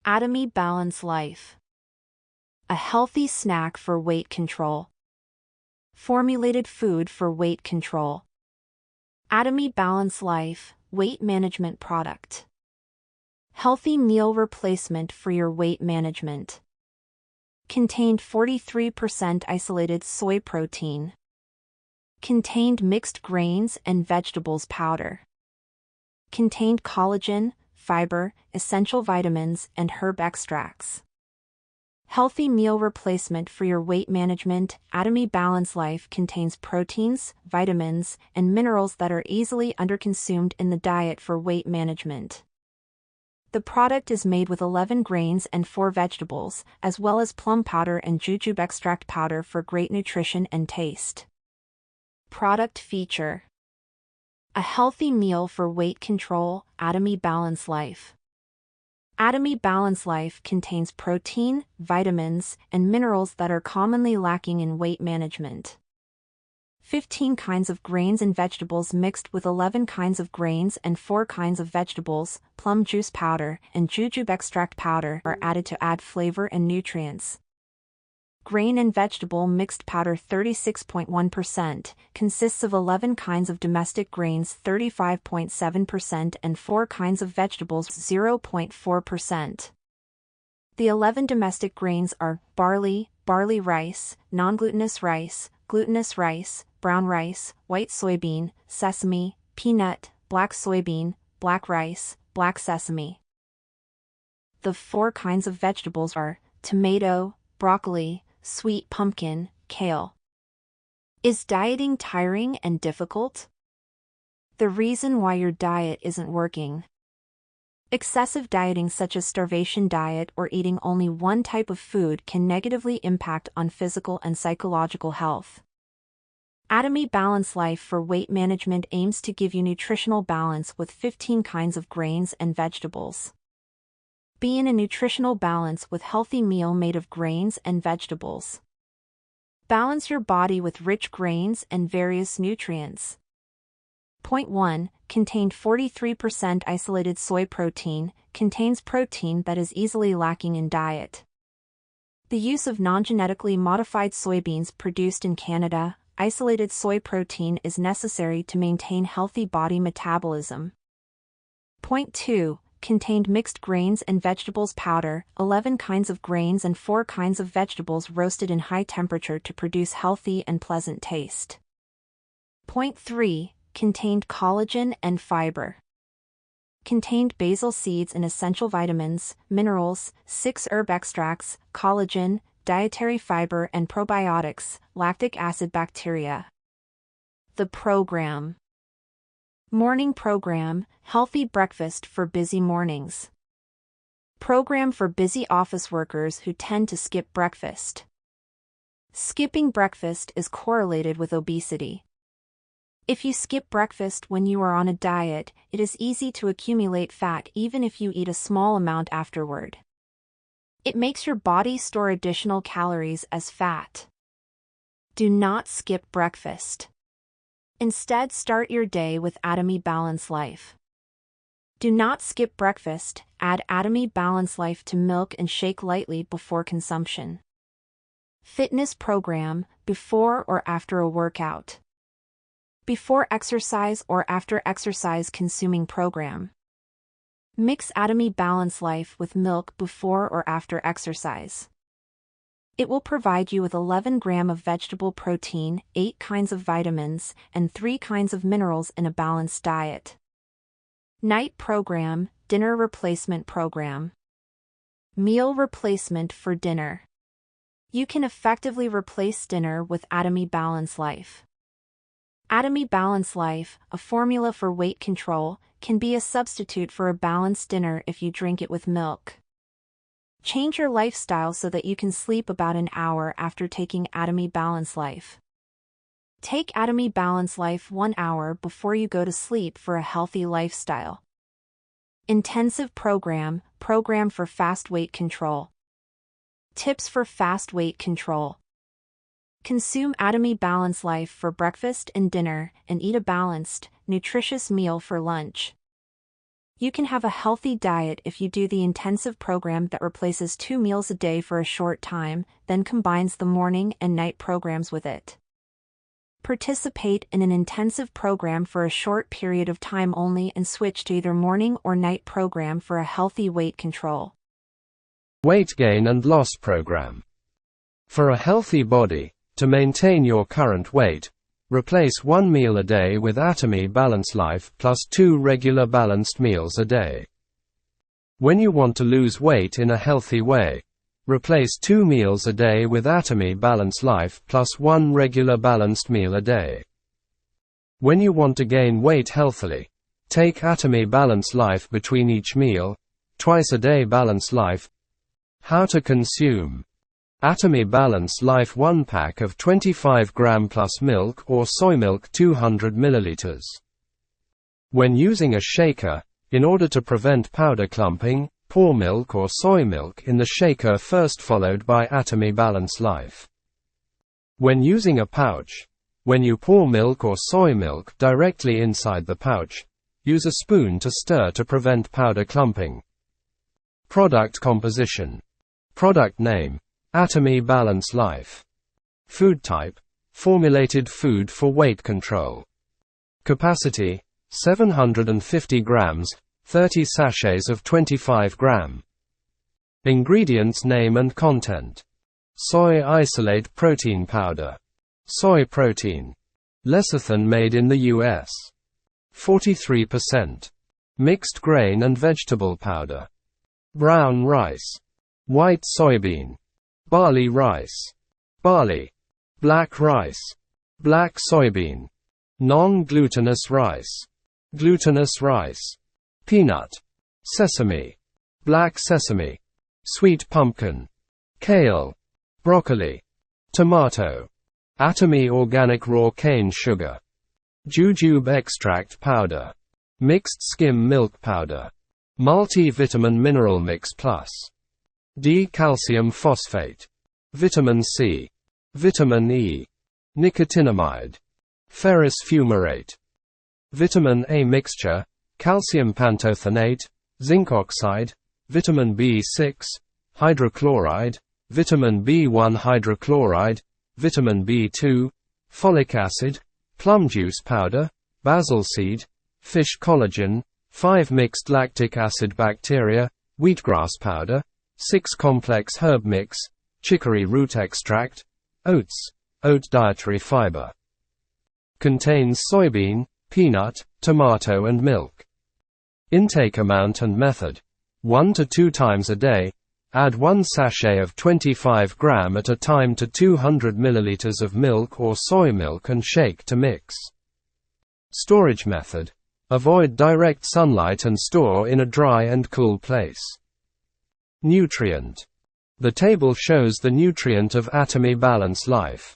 Atomy Balance Life. A healthy snack for weight control. Formulated food for weight control. Atomy Balance Life, weight management product. Healthy meal replacement for your weight management. Contained 43% isolated soy protein. Contained mixed grains and vegetables powder. Contained collagen, fiber, essential vitamins, and herb extracts. Healthy meal replacement for your weight management. Atomy Balance Life contains proteins, vitamins, and minerals that are easily underconsumed in the diet for weight management. The product is made with 11 grains and 4 vegetables, as well as plum powder and jujube extract powder for great nutrition and taste. Product feature: a healthy meal for weight control. Atomy Balance Life. Atomy Balance Life contains protein, vitamins, and minerals that are commonly lacking in weight management. 15 kinds of grains and vegetables mixed with 11 kinds of grains and 4 kinds of vegetables, plum juice powder, and jujube extract powder are added to add flavor and nutrients. Grain and vegetable mixed powder 36.1%, consists of 11 kinds of domestic grains 35.7% and 4 kinds of vegetables 0.4%. The 11 domestic grains are barley, barley rice, non-glutinous rice, glutinous rice, brown rice, white soybean, sesame, peanut, black soybean, black rice, black sesame. The 4 kinds of vegetables are tomato, broccoli, sweet pumpkin, kale. Is dieting tiring and difficult? The reason why your diet isn't working. Excessive dieting such as starvation diet or eating only one type of food can negatively impact on physical and psychological health. Atomy Balance Life for weight management aims to give you nutritional balance with 15 kinds of grains and vegetables. Be in a nutritional balance with healthy meal made of grains and vegetables. Balance your body with rich grains and various nutrients. Point 1. Contained 43% isolated soy protein, contains protein that is easily lacking in diet. The use of non-genetically modified soybeans produced in Canada, isolated soy protein is necessary to maintain healthy body metabolism. Point 2. Contained mixed grains and vegetables powder, 11 kinds of grains and 4 kinds of vegetables roasted in high temperature to produce healthy and pleasant taste. Point 3. Contained collagen and fiber. Contained basil seeds and essential vitamins, minerals, 6 herb extracts, collagen, dietary fiber and probiotics, lactic acid bacteria. The program. Morning program, healthy breakfast for busy mornings. Program for busy office workers who tend to skip breakfast. Skipping breakfast is correlated with obesity. If you skip breakfast when you are on a diet, it is easy to accumulate fat even if you eat a small amount afterward. It makes your body store additional calories as fat. Do not skip breakfast. Instead, start your day with Atomy Balance Life. Do not skip breakfast, add Atomy Balance Life to milk and shake lightly before consumption. Fitness program, before or after a workout. Before exercise or after exercise consuming program. Mix Atomy Balance Life with milk before or after exercise. It will provide you with 11 grams of vegetable protein, 8 kinds of vitamins, and 3 kinds of minerals in a balanced diet. Night program, dinner replacement program. Meal replacement for dinner. You can effectively replace dinner with Atomy Balance Life. Atomy Balance Life, a formula for weight control, can be a substitute for a balanced dinner if you drink it with milk. Change your lifestyle so that you can sleep about an hour after taking Atomy Balance Life. Take Atomy Balance Life 1 hour before you go to sleep for a healthy lifestyle. Intensive program, program for fast weight control. Tips for fast weight control. Consume Atomy Balance Life for breakfast and dinner, and eat a balanced, nutritious meal for lunch. You can have a healthy diet if you do the intensive program that replaces 2 meals a day for a short time, then combines the morning and night programs with it. Participate in an intensive program for a short period of time only and switch to either morning or night program for a healthy weight control. Weight gain and loss program. For a healthy body, to maintain your current weight, replace 1 meal a day with Atomy Balance Life plus 2 regular balanced meals a day. When you want to lose weight in a healthy way, replace 2 meals a day with Atomy Balance Life plus 1 regular balanced meal a day. When you want to gain weight healthily, take Atomy Balance Life between each meal, twice a day Balance Life. How to consume. Atomy Balance Life 1 pack of 25 gram plus milk or soy milk 200 milliliters. When using a shaker, in order to prevent powder clumping, pour milk or soy milk in the shaker first followed by Atomy Balance Life. When using a pouch, when you pour milk or soy milk directly inside the pouch, use a spoon to stir to prevent powder clumping. Product composition. Product name: Atomy Balance Life. Food type: formulated food for weight control. Capacity: 750 grams, 30 sachets of 25 gram. Ingredients name and content: soy isolate protein powder, soy protein, lecithin made in the US, 43%, mixed grain and vegetable powder, brown rice, white soybean, barley rice, barley, black rice, black soybean, non-glutinous rice, glutinous rice, peanut, sesame, black sesame, sweet pumpkin, kale, broccoli, tomato, Atomy organic raw cane sugar, jujube extract powder, mixed skim milk powder, multivitamin mineral mix plus, D calcium phosphate, vitamin C, vitamin E, nicotinamide, ferrous fumarate, vitamin A mixture, calcium pantothenate, zinc oxide, vitamin B6, hydrochloride, vitamin B1 hydrochloride, vitamin B2, folic acid, plum juice powder, basil seed, fish collagen, 5 mixed lactic acid bacteria, wheatgrass powder, 6 complex herb mix, chicory root extract, oats, oat dietary fiber. Contains soybean, peanut, tomato and milk. Intake amount and method: 1 to 2 times a day. Add 1 sachet of 25 gram at a time to 200 milliliters of milk or soy milk and shake to mix. Storage method: avoid direct sunlight and store in a dry and cool place. Nutrient. The table shows the nutrient of Atomy Balance Life.